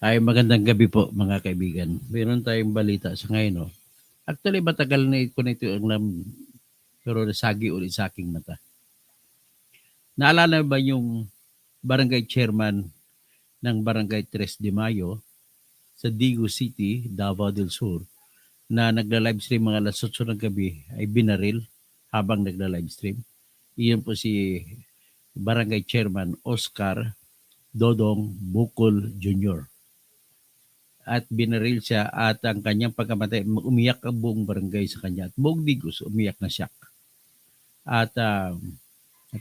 Ay magandang gabi po mga kaibigan. Meron tayong balita sa ngayon. No? Actually, matagal na ko na ito alam, pero nasagi ulit sa aking mata. Naalala ba yung barangay chairman ng barangay Tres de Mayo sa Digo City, Davao del Sur, na nagla-livestream mga alas 8 ng gabi ay binaril habang nagla-livestream? Iyon po si barangay chairman Oscar Dodong Bukol Jr. At binaril siya at ang kanyang pagkamatay, umiyak ang buong barangay sa kanya at buong Digos umiyak na siya. At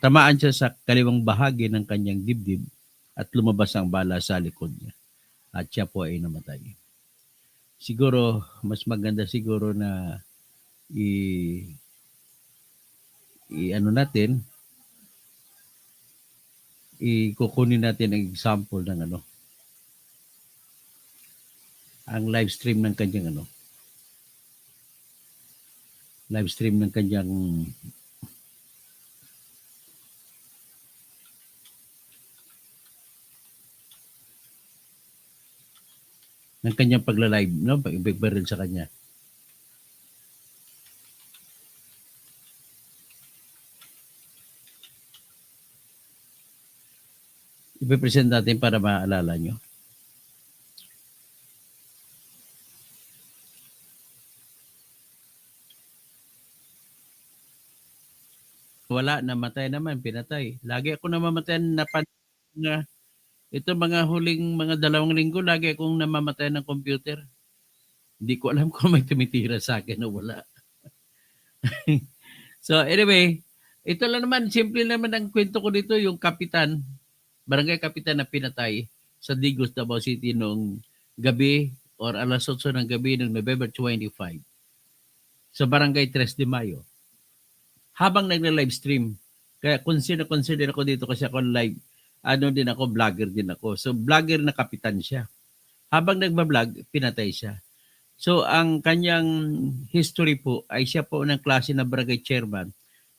tamaan siya sa kaliwang bahagi ng kanyang dibdib at lumabas ang bala sa likod niya. At siya po ay namatay. Siguro, mas maganda siguro na natin, ikukunin natin ang example ng ang live stream ng kanyang live stream ng kanyang pagla-live, no? Pag-barrel sa kanya. Ipipresent natin para maalala nyo. Wala, namatay naman, pinatay. Lagi ako namamatay na ito mga huling mga 2 linggo, lagi akong namamatay ng computer. Hindi ko alam kung may tumitira sa akin o wala. So anyway, ito lang naman, simple naman ang kwento ko dito, yung kapitan, barangay kapitan na pinatay sa Digos, Davao City noong gabi or alas 8 ng gabi ng November 25 sa barangay Tres de Mayo. Habang nagla-live stream. Kaya consider ako dito kasi ako live. Din ako, vlogger din ako. So vlogger na kapitan siya. Habang nagba-vlog, pinatay siya. So ang kanyang history po ay siya po ng klase na barangay chairman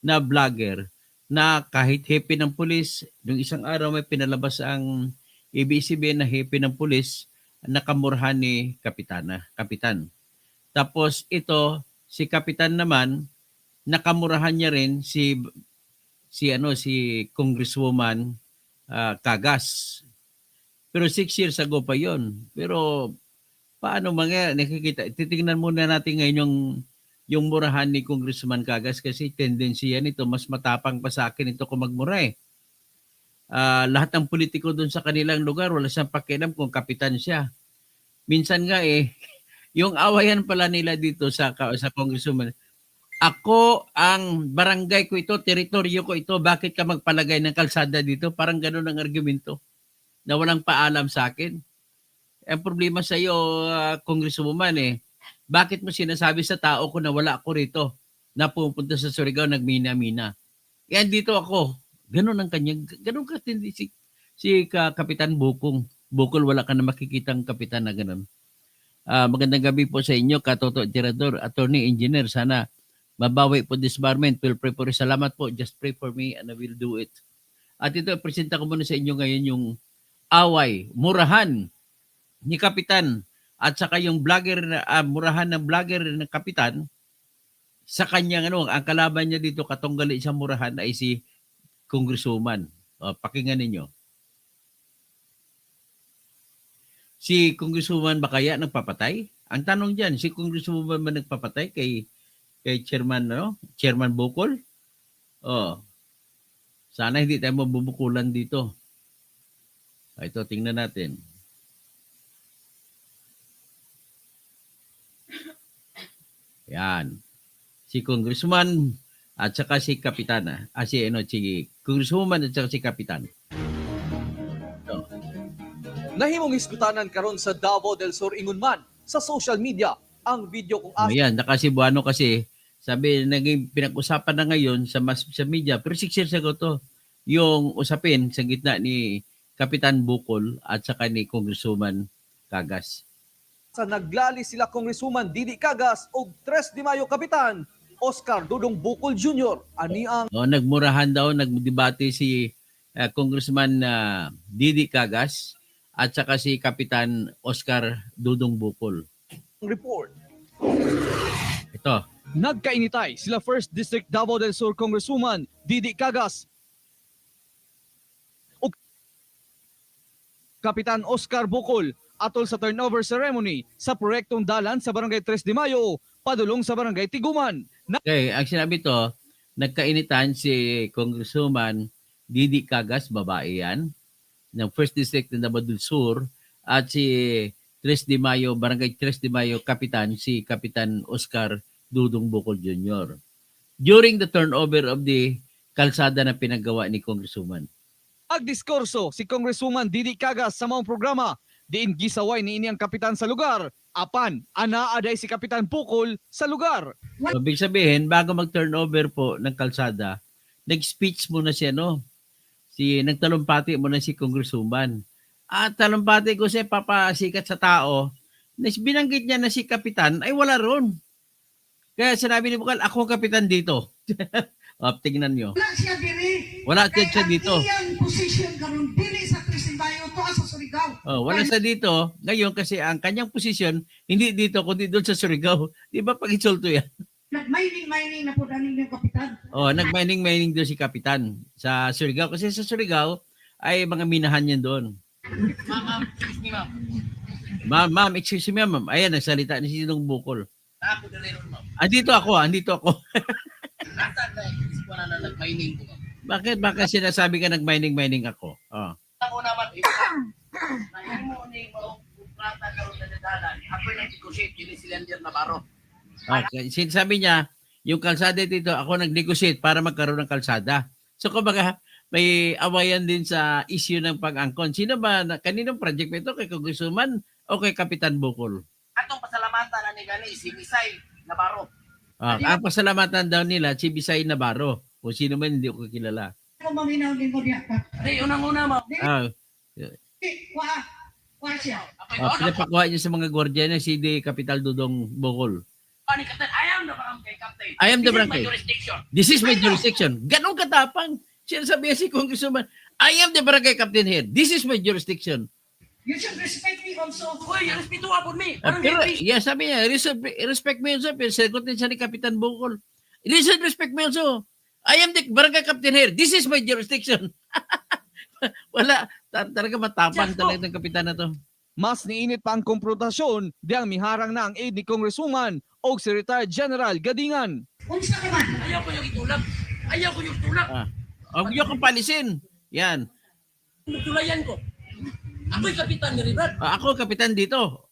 na vlogger na kahit happy ng pulis, nung isang araw may pinalabas ang ABS-CBN na happy ng pulis, nakamurhan ni kapitan. Tapos ito, si kapitan naman, nakamurahan niya rin si Congresswoman Cagas. Pero 6 years ago pa 'yon. Pero paano nakikita, titingnan muna natin ngayon yung murahan ni Congressman Cagas kasi tendency yan ito, mas matapang pa sa akin ito kung magmura eh. Lahat ng politiko doon sa kanilang lugar, wala siyang pakialam kung kapitan siya. Minsan nga yung awayan pala nila dito sa Congresswoman, ako ang barangay ko ito, teritoryo ko ito, bakit ka magpalagay ng kalsada dito? Parang gano'n ang argumento na walang paalam sa akin. Ang problema sa iyo, Congresswoman bakit mo sinasabi sa tao ko na wala ako rito, na pupunta sa Surigao, nagmina-mina? Yan dito ako. Gano'n ang kanyang, gano'n katindi si Kapitan Bukol, wala ka na makikitang kapitan na gano'n. Magandang gabi po sa inyo, Katoto Tirador, Attorney Engineer. Sana mabawi po disbarment. Will pray for you. Salamat po. Just pray for me and I will do it. At ito, presenta ko muna sa inyo ngayon yung away, murahan ni Kapitan at saka yung vlogger, murahan ng vlogger ng Kapitan sa kanyang ang kalaban niya dito, katunggali sa murahan ay si Congresswoman. Pakinggan ninyo. Si Congresswoman ba kaya nagpapatay? Ang tanong diyan, si Congresswoman ba nagpapatay kay Chairman Bukol? Sana hindi tayo mabubukulan dito. Ito, tingnan natin. Yan. Si Congressman at saka si Kapitana. Si Congresswoman at saka si Kapitan. Nahimong hisputanan karon sa Davao del Sur ingon man sa social media ang video kung Ayan, nakasibuano kasi sabi naging pinag-usapan na ngayon sa media, pero 6 years ago to yung usapin sa gitna ni Kapitan Bukol at saka ni Congresswoman Cagas. Sa naglali sila Congresswoman Didi Cagas o 3 de Mayo Kapitan Oscar Dodong Bukol Jr. Ani ang nagmurahan daw, nagdebate si Congressman Didi Cagas at saka si Kapitan Oscar Dudong Bukol. Report. Ito. Nagkainitay sila 1st District Davao del Sur Congresswoman Didi Cagas ug Kapitan Oscar Bukol atol sa turnover ceremony sa proyektong dalan sa Barangay 3 de Mayo padulong sa Barangay Tiguman. Okay, ang sinabi to, nagkainitan si Congresswoman Didi Cagas, babae yan, ng 1st District ng Davao del Sur, at si 3 de Mayo, Barangay 3 de Mayo, Kapitan, si Kapitan Oscar Dudong Bukol Jr. During the turnover of the kalsada na pinagawa ni Congresswoman. Agdiskurso si Congresswoman Didi Cagas sa maong programa diin gisaway ni ini ang kapitan sa lugar apan anaaday si Kapitan Bukol sa lugar. So, ibig sabihin, bago mag-turnover po ng kalsada, nag-speech muna siya, no? Nagtalumpati muna si Congresswoman. At talumpati ko siya papasikat sa tao, binanggit niya na si Kapitan ay wala ron. Kaya sinabi ni Bukal, ako ang kapitan dito. Tingnan nyo. Wala siya diri. Wala siya dito. Kaya ang position karon dili sa Trisimbayo to sa Surigao. Wala siya dito. Ngayon kasi ang kanyang posisyon, hindi dito, kundi doon sa Surigao. Di ba pag-insulto yan? Nag-mining na po daning yung kapitan. Nag-mining doon si Kapitan sa Surigao. Kasi sa Surigao ay mga minahan yan doon. Ma'am, excuse me, ma'am. Ayan, nagsalita ni si Dudong Bukol. Ako dali ron, ma'am. Andito ako. Nasa na, isip ko na nag-mining ko. Bakit sinasabi ka nag-mining ako? Ako naman, na mo ni mo, kontrata karon na dalan. Ako yung nag-negotiate, yun si Lender Navarro. Okay. Sinasabi niya, yung kalsada dito, ako nag-negotiate para magkaroon ng kalsada. So, kumbaga, may awayan din sa issue ng pag-angkon. Sino ba, kaninong project ba ito? Kay Congresswoman o kay Kapitan Bukol? Atong pasalamatan na ni Gani, si Misay Navarro. Ang pasalamatan daw nila, si Bisay Navarro. Kung sino man, hindi ko kilala. Ako maminaw din ko diya ka. Ay, unang-una, ma'am. Wa siya. Pinapakuha niya sa mga gwardiya niya, si Kapital Dudong Bukol. Ni Captain, I am the barangay captain. I am the This is barangay. my jurisdiction. This is my jurisdiction. Ganong katapang. Sinasabi si Congresswoman, I am the barangay captain here. This is my jurisdiction. You should respect me also. Uy, respeto po me. Pero, sabi niya, respect me also. Pero sagutin siya ni Kapitan Bukol. Respect me also. I am the barangay captain here. This is my jurisdiction. Wala. Talaga matapang talaga ng kapitan na to. Mas niinit pa ang komprontasyon diyang miharang na ang aide ni Congresswoman o si retired General Gadingan. Unsa ka man? Ayaw ko yung itulak. Ayaw ko yung tulak. Huwag niyo kong palisin. Yan. Tulayan ko. Ako'y kapitan ni Ribrad. Ako, kapitan dito.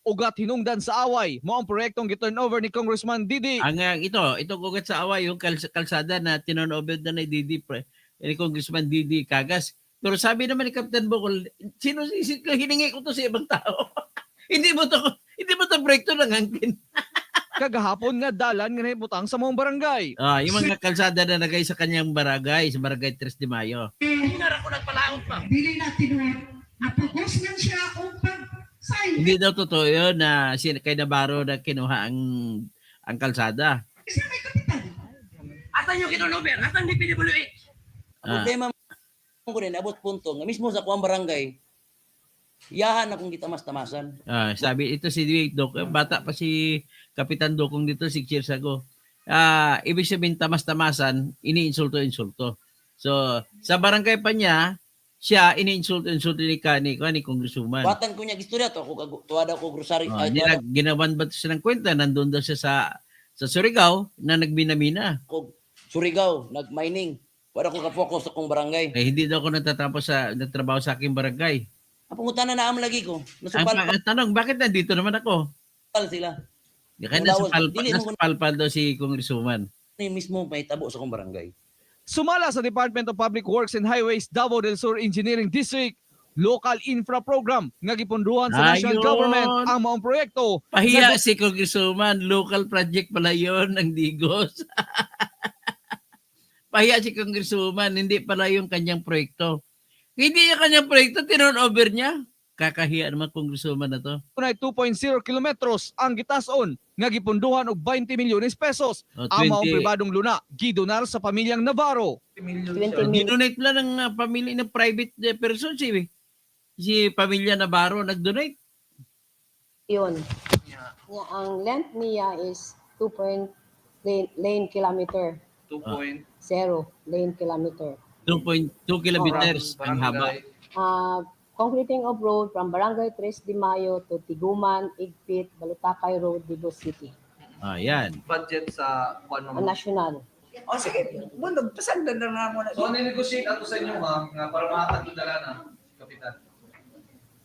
Ugat hinungdan sa away mo ang proyektong giturnover ni Congressman Didi. Itong ugat sa away, yung kalsada na tinornover na ni ni Congressman Didi Cagas. Pero sabi naman ni Kapitan Bukol, hiningi ko to sa ibang tao. hindi mo to proyekto ng hangkin. Kagahapon nga dalan nga nahibutang sa mong barangay. Yung mga kalsada na nagay sa kanyang barangay, sa Barangay 3 de Mayo. Hinar ako nagpalaot pa. Dili na tinuod. Napugos man siya o pag-sign. Hindi daw totoo yun na kay Navarro na kinuha ang kalsada. Isa may kapitan. Atan yung kinunover? Atan ni PWH? Problema ko rin, abot punto, nga mismo sa kuwang barangay, yahan akong gitamas-tamasan. Sabi, ito si Doc, bata pa si Kapitan Dokong dito, 6 years ago. Ibig sabihin, tamas-tamasan, ini-insulto-insulto. So, sa barangay pa niya, siya, ini-insulto-insulto ni Congresswoman. Batan ko niya istorya to, ako tuwada ko grocery. Ginawan ba siya ng kwenta? Nandun daw siya sa Surigao na nagbinamina. Ako, Surigao, nag-mining. Wala ko ka-focus sa kong barangay. Hindi daw ako nagtatrabaho sa aking barangay. Apangutanan na am lagi ko. Nasupal Ang tanong, bakit nandito naman ako? sila. Kaya nasa palpal daw si Congresswoman. Yung mismo may tabo sa kong barangay. Sumala sa Department of Public Works and Highways Davao del Sur Engineering District, local infra program nga gipunduhan sa national government ang maong proyekto. Pahiya si Congresswoman, local project pala yun ng Digos. Pahiya si Congresswoman, hindi pala yung kanyang proyekto. Hindi yung kanyang proyekto, tinon-over niya. Kakahiya naman Congresswoman na to. Tunay 2.0 kilometros ang gitason nga gipunduhan og 20 milyones pesos. Ang maong pribadong luna gidonar sa pamilyang Navarro. Dinonate lang ng pamilya ng private person, si Si pamilya Navarro nag-donate. Yun. Ang length niya is 2 lane kilometer. 0 lane kilometer. 2.2 kilometers ang haba. Concreting of road from Barangay 3 de Mayo to Tiguman, Igpit, Balutakay Road, Digos City. Ayan. Budget sa National. O sige, bunog, pasagdan na nga muna. So, negotiate ato sa inyo, ma'am, nga para makatag yung dala na, Kapitan.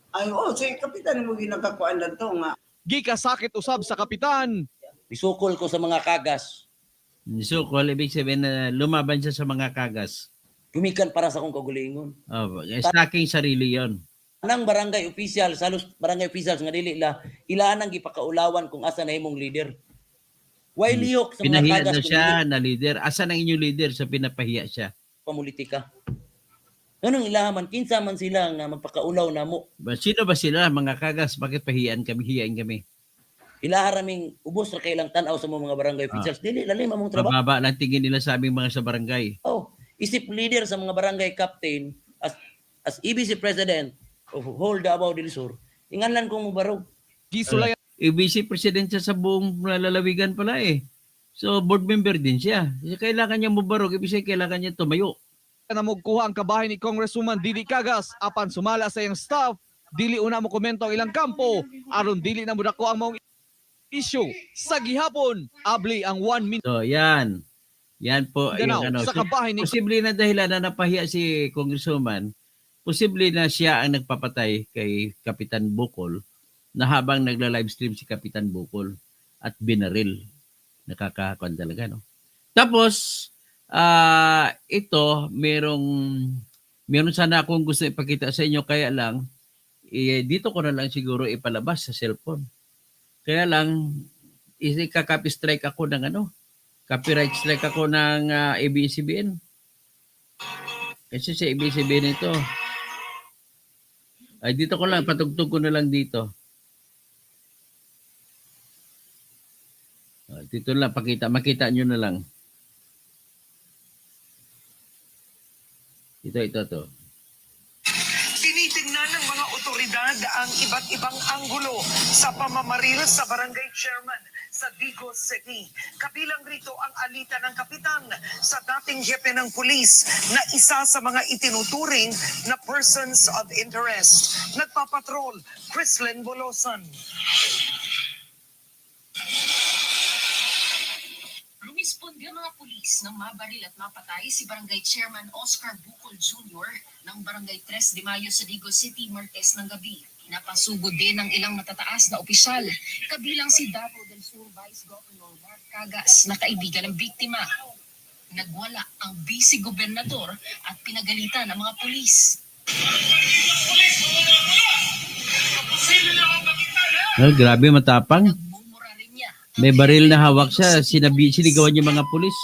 Ay, sige, kapitan mo ginagakuan na to nga. Gikasakit usab sa kapitan. Isukol ko sa mga kagas. So, ibig sabihin na lumaban siya sa mga kagas. Tumikan para sa akong kagulingon. Sa aking sarili yon. Anang barangay official, salos barangay officials nga dili ilaan ang gipakaulawan kung asa na imong leader. Why lihok sa mga Pinahiya kagas daw siya na leader. Asan ang inyong leader sa pinapahiya siya? pamulitika? Anong ilahaman? Kinsa man sila nga magpakaulaw na mo. Sino ba sila, mga kagas? Bakit pahiyan kami? Hiyain kami. Ilaharaming ubos ra kailang tanaw sa mga barangay officials. Dili lalim among trabaho. Mababa lang tingin nila sa aming mga sa barangay. Isip leader sa mga barangay captain as EBC president of whole Davao del Sur. Inganlan kong mubarog. Gisulayan Vice President siya sa buong lalawigan pala eh. So, board member din siya. Kailangan niya mubarog. Ibig sabihin, kailangan niya tumayo. na mogkuha ang kabahay ni Congresswoman Didi Cagas apan sumala sa iyang staff. Dili una mo komento ang ilang kampo aron dili na mudako ang maong issue. Sa gihapon, abli ang 1 minute So, yan. Yan po. ganaw Yung, sa So, kabahay ni posible na dahilan na napahiya si Congresswoman, posible na siya ang nagpapatay kay Kapitan Bukol na habang nagla-livestream si Kapitan Bukol at binaril. Nakakakuan talaga, no? Tapos, ito, meron sana akong gusto ipakita sa inyo, kaya lang, dito ko na lang siguro ipalabas sa cellphone. Kaya lang, kaka-copy strike ako ng copyright strike ako ng ABS-CBN. Kasi sa ABS-CBN ito, ay dito ko lang, patugtog ko na lang dito. Dito lang, makita nyo na lang. Ito. Tinitingnan ng mga otoridad ang iba't ibang anggulo sa pamamaril sa barangay chairman sa Digos City. Kabilang rito ang alita ng kapitan sa dating jefe ng pulis na isa sa mga itinuturing na persons of interest. Nagpapatrol, Chrislyn Bolosan. Rumisponde ang mga pulis nang mabaril at mapatay si Barangay Chairman Oscar Bukol Jr. ng Barangay 3 de Mayo sa Digos City, Martes ng gabi. Napasugod din ng ilang matataas na opisyal, kabilang si Davao del Sur Vice Governor Mark Cagas na kaibigan ng biktima. Nagwala ang vice-gobernador at pinagalitan ng mga pulis. Grabe, matapang. Nagmumura rin niya. May baril na hawak siya, sinigawan yung mga pulis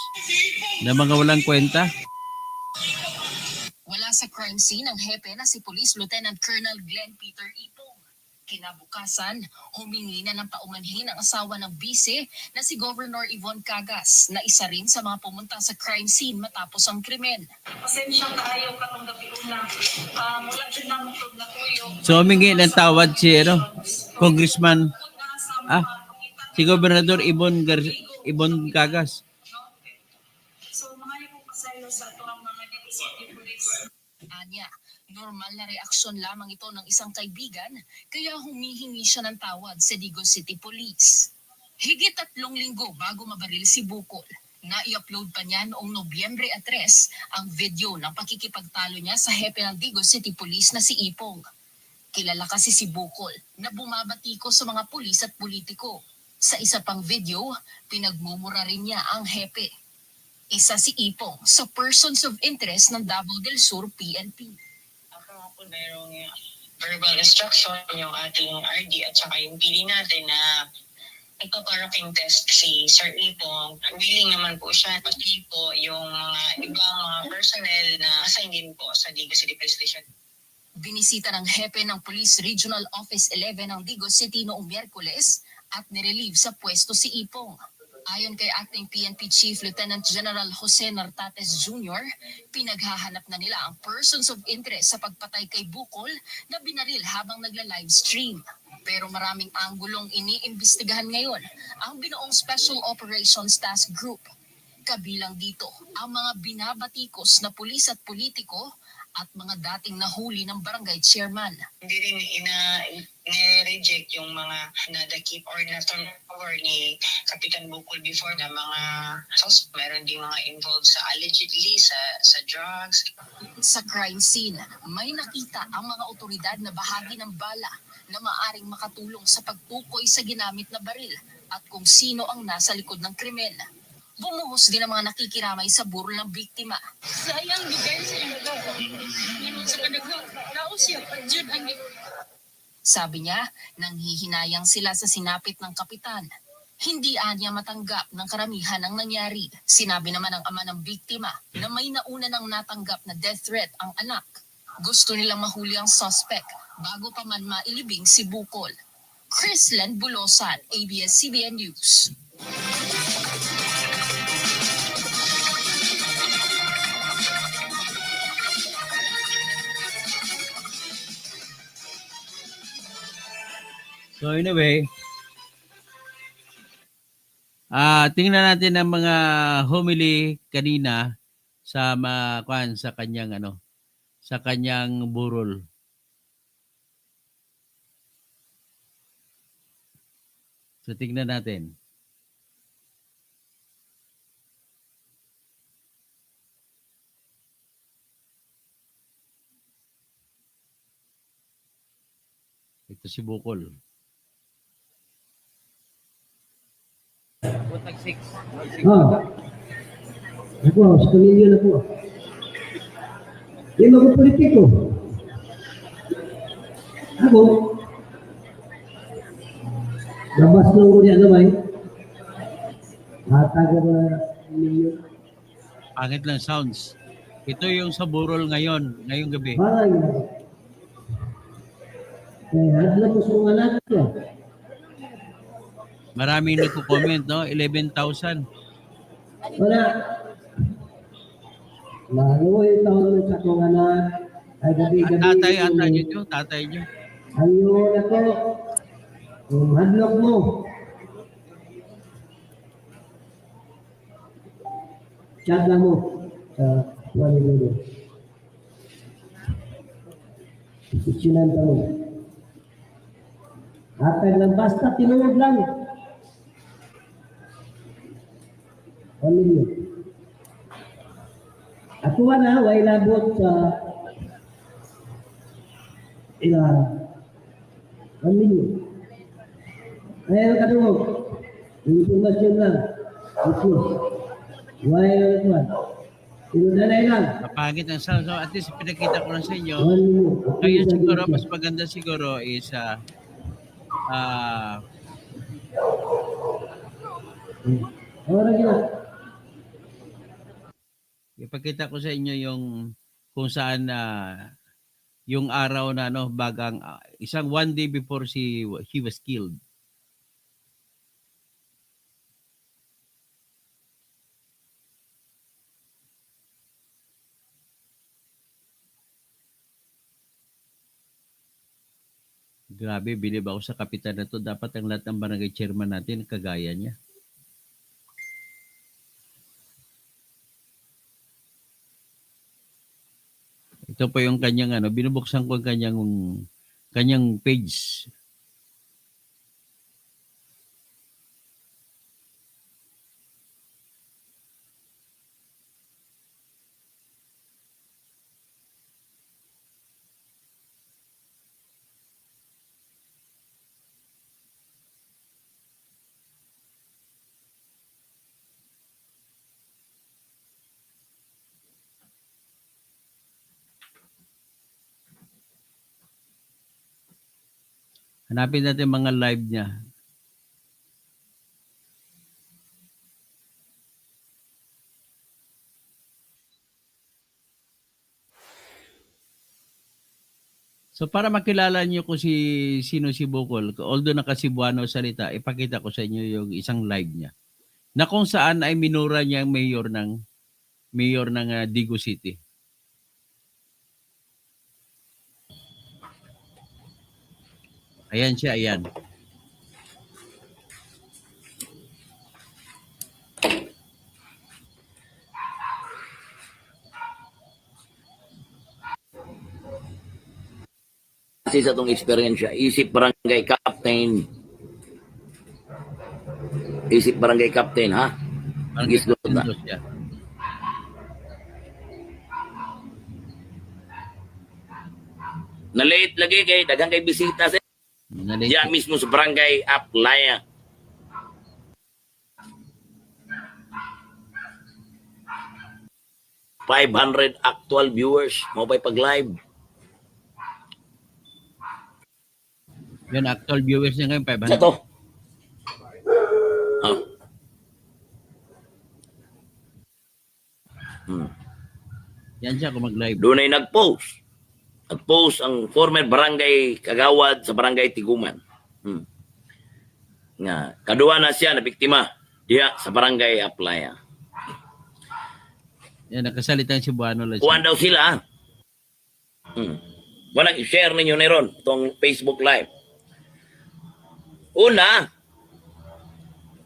na mga walang kwenta. Wala sa crime scene ang hepe na si Police Lieutenant Colonel Glenn Peter Ipong. Kinabukasan, humingi na ng paumanhin ang asawa ng bise na si Governor Yvonne Cagas na isa rin sa mga pumunta sa crime scene matapos ang krimen. Pasensya kaayo katong gabi una. Mula din namin ito na tuyo. So, humingi ng tawad si Congressman, si Gobernador Ibon Cagas. So, mga yung pasaylo sa ito ang mga City Police. Anya, normal na reaksyon lamang ito ng isang kaibigan kaya humihingi siya ng tawad sa Digos City Police. Higit 3 linggo bago mabaril si Bukol, na-i-upload pa niya noong Nobyembre 3 ang video ng pakikipagtalo niya sa hepe ng Digos City Police na si Ipong. Kilala kasi si Bukol na bumabatiko sa mga pulis at politiko. Sa isa pang video, pinagmumura rin niya ang hepe. Isa si Ipong sa persons of interest ng Davao del Sur PNP. Ako nga po mayroong verbal instruction yung ating RD at saka yung PD natin na ipaparaking test si Sir Ipong. Willing naman po siya, pati po yung mga ibang mga personnel na assigned din po sa Digos City Police Station. Binisita ng hepe ng Police Regional Office 11 ng Digos City noong Miyerkules at nirelieve sa pwesto si Ipong. Ayon kay Acting PNP Chief Lieutenant General Jose Nartates Jr., pinaghahanap na nila ang persons of interest sa pagpatay kay Bukol na binaril habang nagla-livestream. Pero maraming anggulong iniimbestigahan ngayon ang binuong Special Operations Task Group. Kabilang dito ang mga binabatikos na pulis at politiko at mga dating nahuli ng barangay chairman. Hindi rin ina-reject yung mga nadakip or na-turnover ni Kapitan Bukol before na mga suspect. Meron din mga involved sa allegedly sa drugs. Sa crime scene, may nakita ang mga otoridad na bahagi ng bala na maaring makatulong sa pagtukoy sa ginamit na baril at kung sino ang nasa likod ng krimen. Bumuhos din ang mga nakikiramay sa burol ng biktima. Sayang bigay sa inyo daw. Sa kadaghan, naos siya, jud ang Sabi niya, nanghihinayang sila sa sinapit ng kapitan. Hindi anya matanggap ng karamihan ang nangyari. Sinabi naman ng ama ng biktima na may nauna nang natanggap na death threat ang anak. Gusto nilang mahuli ang suspect bago pa man mailibing si Bukol. Chrisland Bulosan, ABS-CBN News. So anyway, tingnan natin ang mga homily kanina sa sa kanyang sa kanyang burol. So tingnan natin. Ito si Bukol. Ako, sa kamilyon ako. Yung mga politiko. Ako, labas lang ko niya naman. Hatag ako na milyon. Pangit lang sounds. Ito yung sa burol ngayong gabi. Ay, alam mo sa mga anak ko. Maraming nagko-comment, no? 11,000. Wala. Maluoy taon sa kong anak. Ay gabi-gabi. Tatay nyo. Ayun ako. Hadlok mo. Chat lang mo. Sa wali mo. Isinan ka mo. Hatag lang. Basta tinunod lang. Pamilya. Ako na, way labot sa pamilya. Kaya katungog, informasyon lang. Ito. Way ito. Tinunanay lang. Mapangit ang sound. So at least pinakita ko lang sa inyo. Pamilya. Ngayon siguro, mas maganda siguro is Orang gila. ipakita ko sa inyo yung kung saan yung araw na bagang isang one day before he was killed. Grabe, bilib ako sa kapitan na to. Dapat ang lahat ng barangay chairman natin kagaya niya. Ito po yung kanyang binubuksan ko ang kanyang page. Hanapin natin mga live niya. So para makilala niyo kung sino si Bukol, although naka-Cebuano salita, ipakita ko sa inyo yung isang live niya. na kung saan ay minura niya ang mayor ng Digo City. Ayan siya, ayan. Kasi sa itong experience, isip barangay captain, ha? Gisgot na. Siya. Nalate lagi kay daghang kay bisita sa diya mismo sa barangay Aplaya. ₱500 actual viewers mo pag live. Yan, actual viewers niya ngayon, 500. Sa to. Yan siya kung mag-live. Doon ay nag-post. Nag-post ang former barangay kagawad sa barangay Tiguman. Nga, kaduwa na siya na biktima diya sa barangay Aplaya. Yan, nakasalita yung Cebuano lang. Kuwan daw sila. Walang i-share ninyo na ron itong Facebook Live. Una,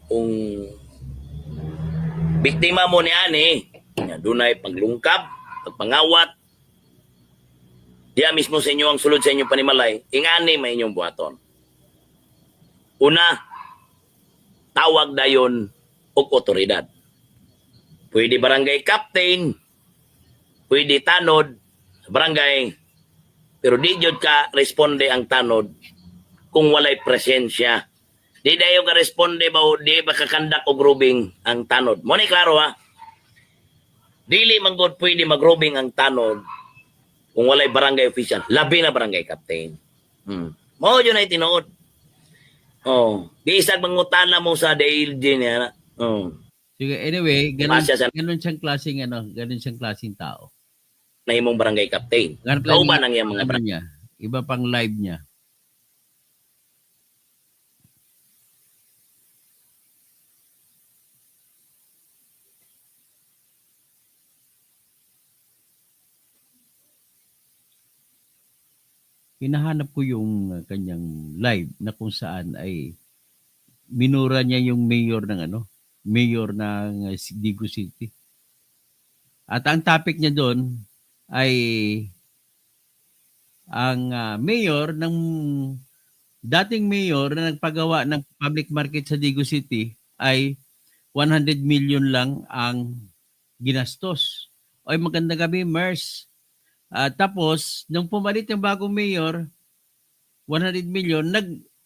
kung biktima mo ni Ani, doon ay paglungkab, pagpangawat, diya mismo sa inyo ang sulod sa inyong panimalay, ingani may inyong buhaton. Una, tawag dayon og otoridad. Pwede barangay captain, pwede tanod sa barangay, pero di jud ka responde ang tanod kung walay presensya. Di dayo ka responde ba o di ba kakandak o grubing ang tanod. Mo ni klaro ha. Dili man gud pwede magrubing ang tanod kung walay barangay official, labi na barangay captain. Mao yun ay tinuod. Bisag mangutana mo sa DLG niya. Sige, anyway, ganun siyang klaseng tao. Na imong barangay captain. Kauban ang iyang mga barangay niya. Iba pang live niya. Hinahanap ko yung kanyang live na kung saan ay minura niya yung mayor ng Digo City. At ang topic niya doon ay ang dating mayor na nagpagawa ng public market sa Digo City ay 100 million lang ang ginastos. Ay magandang gabi, Mers. Tapos, nung pumalit yung bagong mayor, 100 million,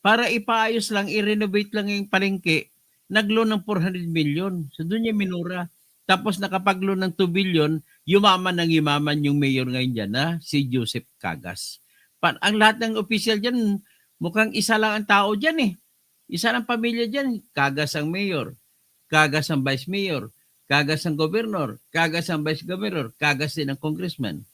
para ipaayos lang, i-renovate lang yung palengke, nag-loan ng 400 million. So, doon niya minura. Tapos, nakapag-loan ng 2 billion, yumaman yung mayor ngayon dyan, si Joseph Cagas. Ang lahat ng official dyan, mukhang isa lang ang tao dyan eh. Isa lang pamilya dyan. Cagas ang mayor, Cagas ang vice mayor, Cagas ang governor, Cagas ang vice governor, Cagas din ang congressman.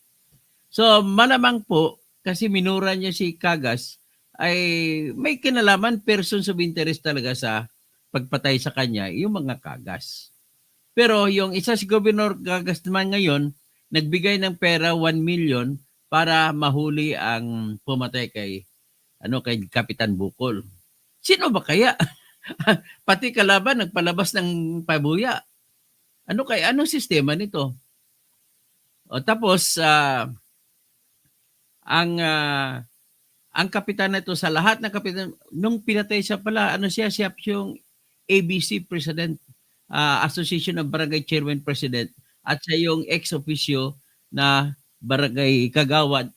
So, malamang po, kasi minura niya si Cagas, ay may kinalaman, persons of interest talaga sa pagpatay sa kanya, yung mga Cagas. Pero yung isa si Governor Cagas naman ngayon, nagbigay ng pera 1 million para mahuli ang pumatay kay Kapitan Bukol. Sino ba kaya? Pati kalaban, nagpalabas ng pabuya. Anong sistema nito? Tapos, ang kapitan na ito sa lahat ng kapitan, nung pinatay siya pala, siya yung ABC President, Association of Barangay Chairman President, at siya yung ex-officio na barangay kagawad,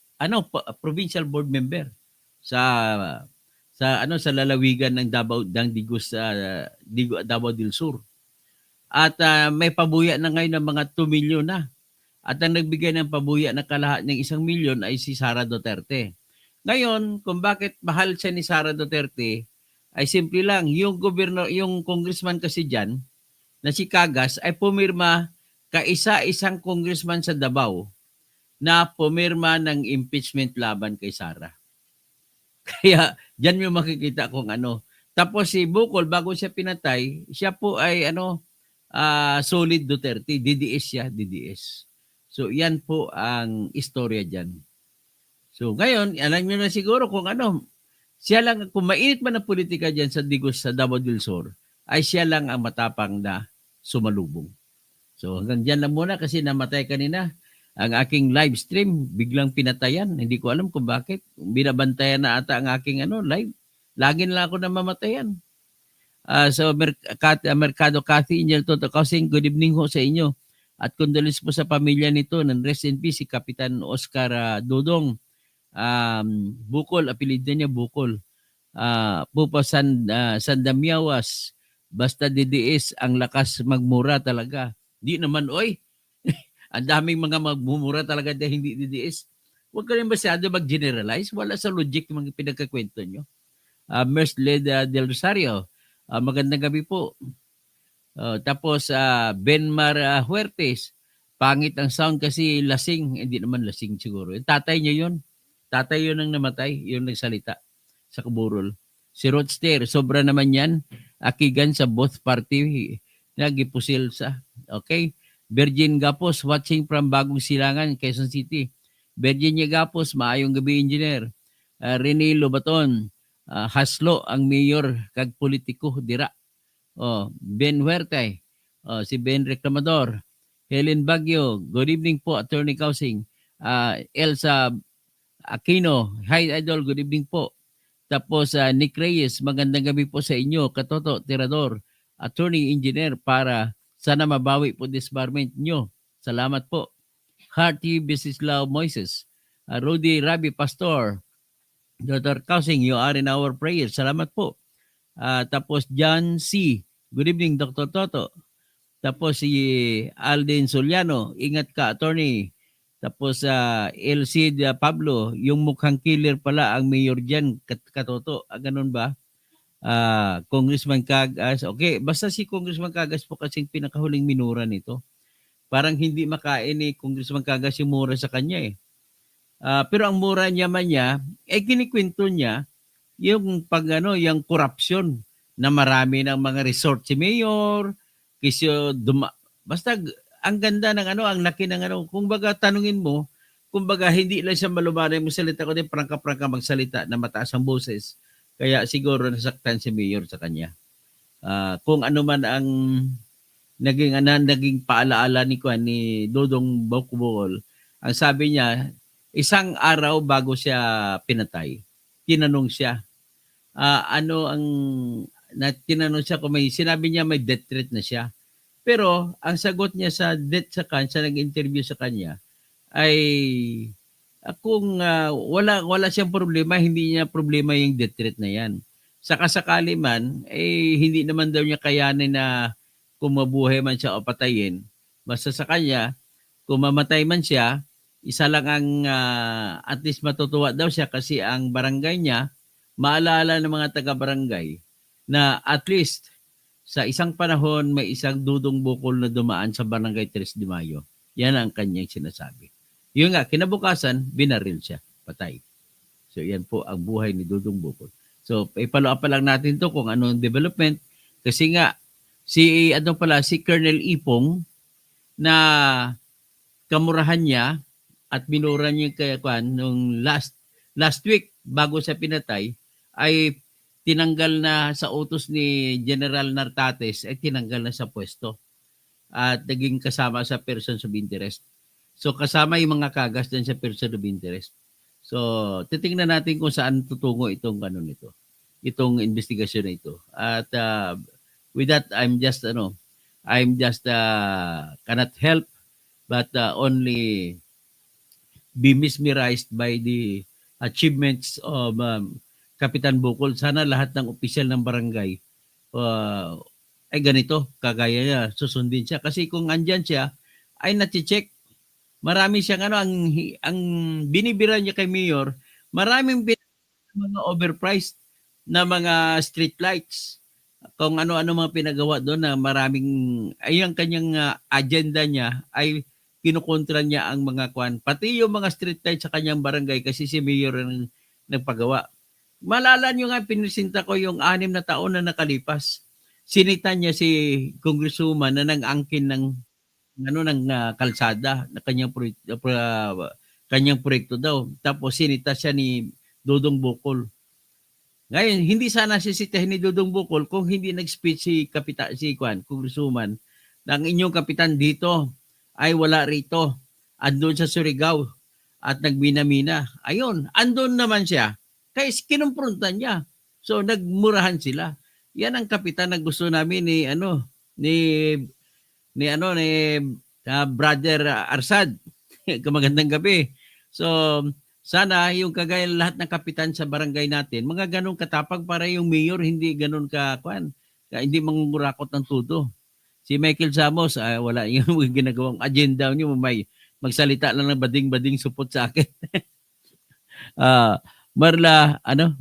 provincial board member sa lalawigan ng Davao del Sur. At may pabuya na ngayon ng mga 2 million na. At ang nagbigay ng pabuya na kalahat ng 1 milyon ay si Sara Duterte. Ngayon, kung bakit mahal siya ni Sara Duterte, ay simple lang. Yung congressman kasi dyan, na si Cagas, ay pumirma kaisa-isang congressman sa Davao na pumirma ng impeachment laban kay Sara. Kaya, dyan yung makikita kung Tapos si Bukol, bago siya pinatay, siya po ay solid Duterte. DDS siya, DDS. So yan po ang istorya dyan. So ngayon, alam niyo na siguro kung siya lang, kung mainit man ang politika dyan sa Digos sa Davao del Sur, ay siya lang ang matapang na sumalubong. So hanggang dyan lang muna kasi namatay kanina. Ang aking live stream, biglang pinatayan. Hindi ko alam kung bakit. Binabantayan na ata ang aking live. Lagi na lang ako namamatayan. Mercado Cathy, Angel Toto Kausing, good evening ho sa inyo. At condolence po sa pamilya nito ng rest in peace si Kapitan Oscar Dodong. Bukol, apelido niya Bukol. Pupa Sandamiawas, basta DDS, ang lakas magmura talaga. Di naman, oy. Ang daming mga magmumura talaga dahil hindi DDS. Huwag ka rin masyado mag-generalize. Wala sa logic yung mga pinagkakwento nyo. Mersled Del Rosario, magandang gabi po. Tapos Benmar Huertes, pangit ang sound kasi lasing. Hindi naman lasing siguro. Tatay niya yun. Tatay yun ang namatay. Yun nagsalita sa Kaburol. Si Rodster, sobra naman yan. Akigan sa both party. Nagipusil sa. Okay. Virgin Gapos, watching from Bagong Silangan, Quezon City. Virginia Gapos, maayong gabi, engineer. Rene Lobaton, haslo ang mayor kag politiko dira. Ben Huerte, si Ben Reclamador. Helen Baguio, good evening po, Attorney Kausing. Elsa Aquino, hi Idol, good evening po. Tapos Nick Reyes, magandang gabi po sa inyo, Katoto Tirador, Attorney Engineer, para sana mabawi po disbarment nyo. Salamat po. Hearty Bisislao Moises, Rudy Rabi Pastor, Dr. Kausing, you are in our prayers. Salamat po. Tapos John C. Good evening, Dr. Toto. Tapos si Alden Soliano, ingat ka, attorney. Tapos LC Pablo, yung mukhang killer pala ang mayor dyan, Katoto. Ganun ba? Congressman Cagas. Okay, basta si Congressman Cagas po kasing pinakahuling minura nito. Parang hindi makain ni Congressman Cagas yung mura sa kanya eh. Pero ang mura niya, kinikwento niya yung yung corruption na marami ng mga resort si Mayor, basta ang ganda ng ang laki ng kung baga tanungin mo, kung baga hindi lang siya malumanay mo salita, kundi prangka-prangka magsalita na mataas ang boses. Kaya siguro nasaktan si Mayor sa kanya. Kung ano man ang naging paalaala ni Dodong Bukol, ang sabi niya, isang araw bago siya pinatay, tinanong siya, tinanong siya kung sinabi niya may death threat na siya. Pero ang sagot niya sa nag-interview sa kanya, ay kung wala siyang problema, hindi niya problema yung death threat na yan. Sakasakali man, hindi naman daw niya kayanin na kung mabuhay man siya o patayin. Basta sa kanya, kung mamatay man siya, isa lang ang at least matutuwa daw siya kasi ang barangay niya, maalala ng mga taga-barangay na at least sa isang panahon may isang Dudong Bukol na dumaan sa barangay 3 de Mayo. Yan ang kanyang sinasabi. Yun nga, kinabukasan, binaril siya, patay. So yan po ang buhay ni Dudong Bukol. So ipalo pa lang natin to kung anong development. Kasi nga, si Colonel Ipong na kamurahan niya at minura niya kaya nung last week bago siya pinatay ay tinanggal na sa utos ni General Nartates ay tinanggal na sa pwesto at naging kasama sa persons of interest. So kasama yung mga kagas din sa person of interest. So titingnan natin kung saan tutungo itong itong investigasyon na ito. At with that I'm just cannot help but only be mesmerized by the achievements of Kapitan Bukol. Sana lahat ng opisyal ng barangay ay ganito, kagaya niya, susundin siya. Kasi kung andyan siya, ay nati-check. Marami siyang ang binibira niya kay Mayor, maraming mga overpriced na mga street lights. Kung ano-ano mga pinagawa doon na maraming, ay ang kanyang agenda niya ay kinukontra niya ang mga pati yung mga street lights sa kanyang barangay kasi si Mayor ang nagpagawa. Malala nyo nga, pinisinta ko yung 6 na taon na nakalipas. Sinita niya si Congresswoman na nang-angkin ng kalsada na kanyang proyekto daw. Tapos sinita siya ni Dodong Bukol. Ngayon, hindi sana sisitahin ni Dodong Bukol kung hindi nag-speech si Congresswoman, na ang inyong kapitan dito ay wala rito. Andun sa Surigao at nagmina-mina. Ayun, andun naman siya. Kaya kinumprontan niya. So nagmurahan sila. Yan ang kapitan na gusto namin ni Brother Arsad. Magandang gabi. So sana yung kagaya lahat ng kapitan sa barangay natin, mga ganun katapag para yung mayor hindi ganun hindi mangungurakot ng tudo. Si Michael Samos, wala yung ginagawang agenda niyo, may magsalita lang ng bading-bading supot sa akin.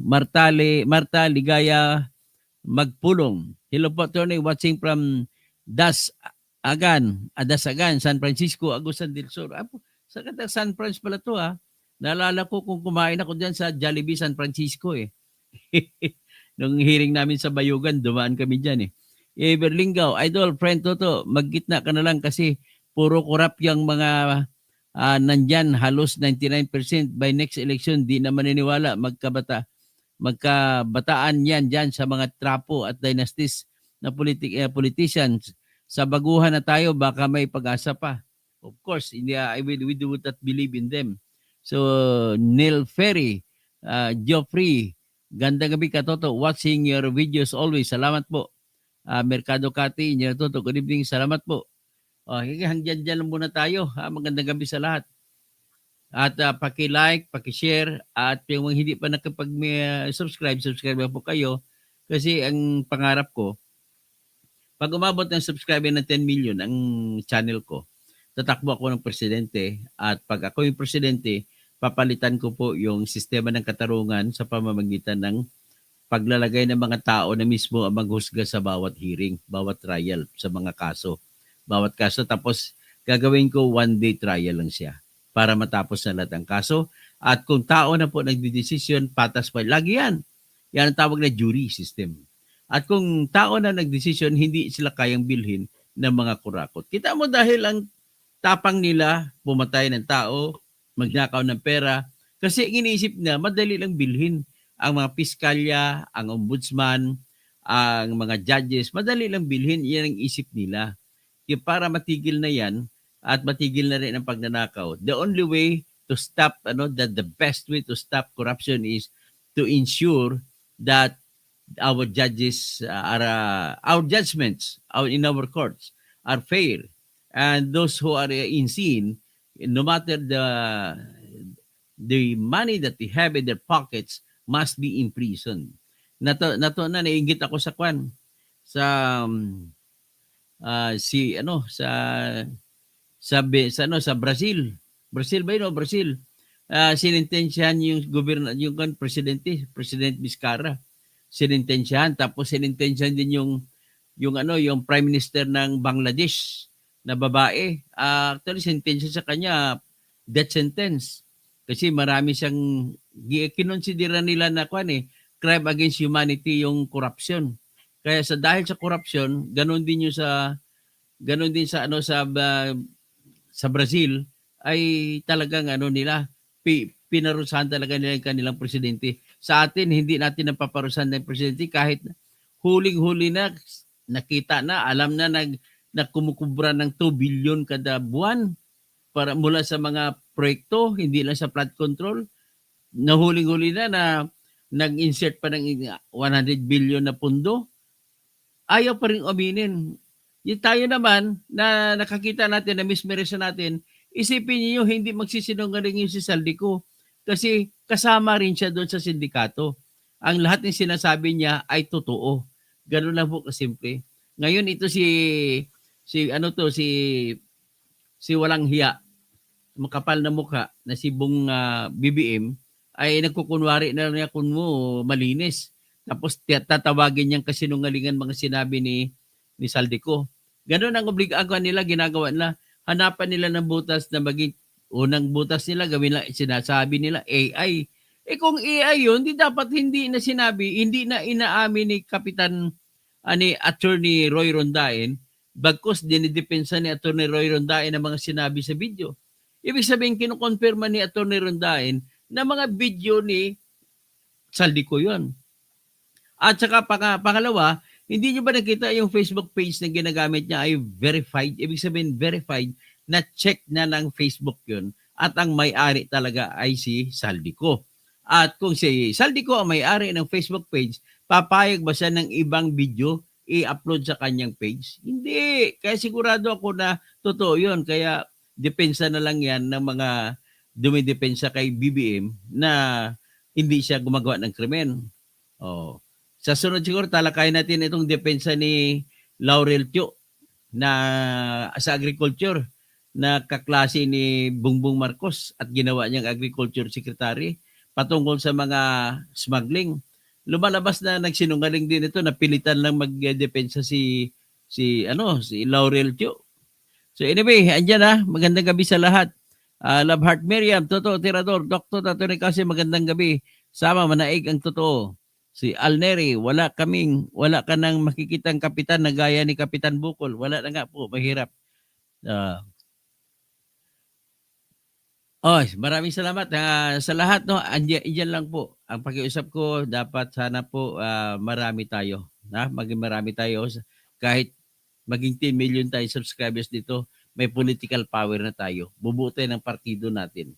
Marta Ligaya Magpulong. Hello po, Tony, watching from Dasagan, San Francisco, Agusan del Sur. Sa San Francisco pala to Naalala ko kung kumain ako dyan sa Jollibee San Francisco Nung hearing namin sa Bayugan, dumaan kami dyan Berlingaw, Idol, friend Toto, maggitna ka na lang kasi puro korap yung mga nandyan, halos 99% by next election, di na maniniwala magkabataan yan dyan sa mga trapo at dynasties na politicians. Sa baguhan na tayo, baka may pag-asa pa. Of course, we do not believe in them. So, Neil Ferry, Geoffrey, gandang gabi ka Toto, watching your videos always. Salamat po. Mercado Kati, Toto, good evening, salamat po. Hanggang dyan lang muna tayo. Magandang gabi sa lahat. At paki-like, paki-share, at yung mga hindi pa nakapag-subscribe na po kayo. Kasi ang pangarap ko, pag umabot ng subscriber ng 10 million ang channel ko, tatakbo ako ng presidente. At pag ako yung presidente, papalitan ko po yung sistema ng katarungan sa pamamagitan ng paglalagay ng mga tao na mismo ang maghusga sa bawat hearing, bawat trial, sa mga kaso. Bawat kaso, tapos gagawin ko 1-day trial lang siya para matapos na lahat ang kaso. At kung tao na po nagdidesisyon, patas pa. Lagi yan. Yan ang tawag na jury system. At kung tao na nagdesisyon, hindi sila kayang bilhin ng mga kurakot. Kita mo dahil ang tapang nila, pumatay ng tao, magnakaw ng pera, kasi iniisip na madali lang bilhin. Ang mga piskalya, ang ombudsman, ang mga judges, madali lang bilhin. Yan ang isip nila. Kaya para matigil na yan at matigil na rin ang pagnanakaw, the only way to stop, the best way to stop corruption is to ensure that our judges our judgments in our courts are fair. And those who are insane, no matter the money that they have in their pockets, must be imprisoned. Nainggit ako sa sa Brazil. Brazil ba yun? Brazil. Sinintensyahan yung President Vizcarra. Sinintensyahan. Tapos sinintensyahan din yung Prime Minister ng Bangladesh na babae. Actually, sinintensyahan sa kanya death sentence. Kasi marami siyang kinonsidera nila na crime against humanity yung corruption. Kaya dahil sa corruption, ganun din sa Brazil ay talagang pinarusahan talaga nila yung kanilang presidente. Sa atin, hindi natin napaparusahan ng presidente kahit huling-huli na nakita na, alam na kumukubra ng 2 billion kada buwan para mula sa mga proyekto, hindi lang sa flood control. Nahuling-huli na nag-insert pa ng 100 billion na pundo. Ayaw pa rin aminin. Yung tayo naman na nakakita natin, na mismerisa natin, isipin niyo hindi magsisinungaling yung si Saldico kasi kasama rin siya doon sa sindikato. Ang lahat ng sinasabi niya ay totoo. Ganun lang po kasimple. Ngayon ito si walang hiya, makapal na mukha na si Bong BBM ay nagkukunwari na niya kung mo malinis. Tapos tatawagin niyang kasinungalingan mga sinabi ni Saldico. Ganun ang obligasyon nila, ginagawa nila. Hanapan nila ng butas na maging unang butas nila, gawin lang, sinasabi nila AI. Kung AI yun, di dapat hindi na sinabi, hindi na inaamin ni Kapitan ni Attorney Roy Rondain, bagkus dinidepensa ni Attorney Roy Rondain ang mga sinabi sa video. Ibig sabihin, kinukonfirma ni Attorney Rondain na mga video ni Saldico yun. At saka pangalawa, hindi nyo ba nakita yung Facebook page na ginagamit niya ay verified? Ibig sabihin, verified na check na ng Facebook yun. At ang may-ari talaga ay si Saldico. At kung si Saldico ang may-ari ng Facebook page, papayag ba siya ng ibang video i-upload sa kanyang page? Hindi. Kaya sigurado ako na totoo yun. Kaya depensa na lang yan ng mga dumidepensa kay BBM na hindi siya gumagawa ng krimen. Oh. Sa sunod siguro, talakayin natin itong depensa ni Laurel Tio na sa agriculture na kaklase ni Bongbong Marcos at ginawa niyang agriculture secretary patungkol sa mga smuggling. Lumalabas na nagsinungaling din ito, napilitan lang magdepensa si Laurel Tio. So anyway, andyan na. Magandang gabi sa lahat. Love Heart Miriam, Totoo Tirador, Dr. Tatone kasi magandang gabi. Sama manaig ang totoo. Si Alneri, wala ka nang makikitang kapitan na gaya ni Kapitan Bukol. Wala na nga po, mahirap. Maraming salamat sa lahat. No? Andyan lang po. Ang pakiusap ko, dapat sana po marami tayo. Maging marami tayo. Kahit maging 10 million tayo subscribers dito, may political power na tayo. Bubuti ng partido natin.